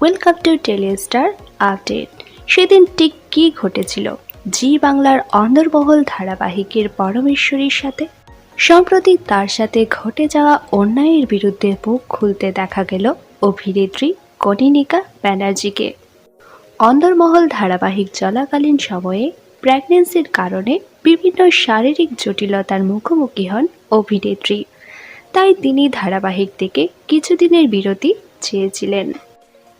Welcome to Telestar update. সেদিন ঠিক কী ঘটেছিল জি বাংলার অন্দরমহল ধারাবাহিকের পরমেশ্বরীর সাথে? সম্প্রতি তার সাথে ঘটে যাওয়া অন্যায়ের বিরুদ্ধে মুখ খুলতে দেখা গেল অভিনেত্রী কনীনিকা ব্যানার্জিকে। অন্দরমহল ধারাবাহিক চলাকালীন সময়ে প্রেগন্যান্সির কারণে বিভিন্ন শারীরিক জটিলতার মুখোমুখি হন অভিনেত্রী। তাই তিনি ধারাবাহিক থেকে কিছুদিনের বিরতি চেয়েছিলেন,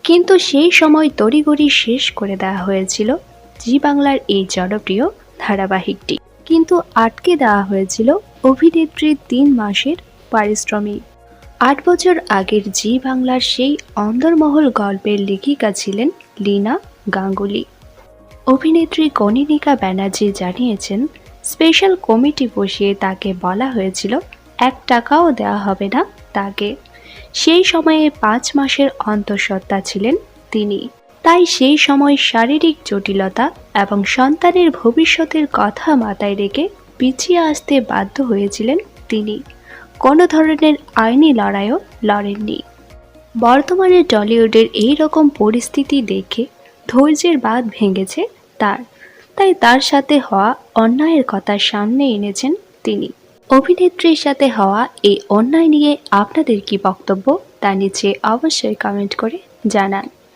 কিন্তু সেই সময় তড়িঘড়ি শেষ করে দেওয়া হয়েছিল জি বাংলার এই জনপ্রিয় ধারাবাহিকটি। কিন্তু আটকে দেওয়া হয়েছিল অভিনেত্রীর ৩ মাসের পারিশ্রমিক। ৮ বছর আগের জি বাংলার সেই অন্দরমহল গল্পের লেখিকা ছিলেন লীনা গাঙ্গুলি। অভিনেত্রী কনীনিকা ব্যানার্জি জানিয়েছেন, স্পেশাল কমিটি বসিয়ে তাকে বলা হয়েছিল ১ টাকাও দেওয়া হবে না তাকে। সেই সময়ে ৫ মাসের অন্তঃসত্ত্বা ছিলেন তিনি। তাই সেই সময় শারীরিক জটিলতা এবং সন্তানের ভবিষ্যতের কথা মাথায় রেখে পিছিয়ে আসতে বাধ্য হয়েছিলেন তিনি। কোনো ধরনের আইনি লড়াইও লড়েননি। বর্তমানে টলিউডের এই রকম পরিস্থিতি দেখে ধৈর্যের বাঁধ ভেঙেছে তার। তাই তার সাথে হওয়া অন্যায়ের কথা সামনে এনেছেন তিনি। অভিনেত্রীর সাথে হওয়া এই অন্যায় নিয়ে আপনাদের কি বক্তব্য তা নিচে অবশ্যই কমেন্ট করে জানান।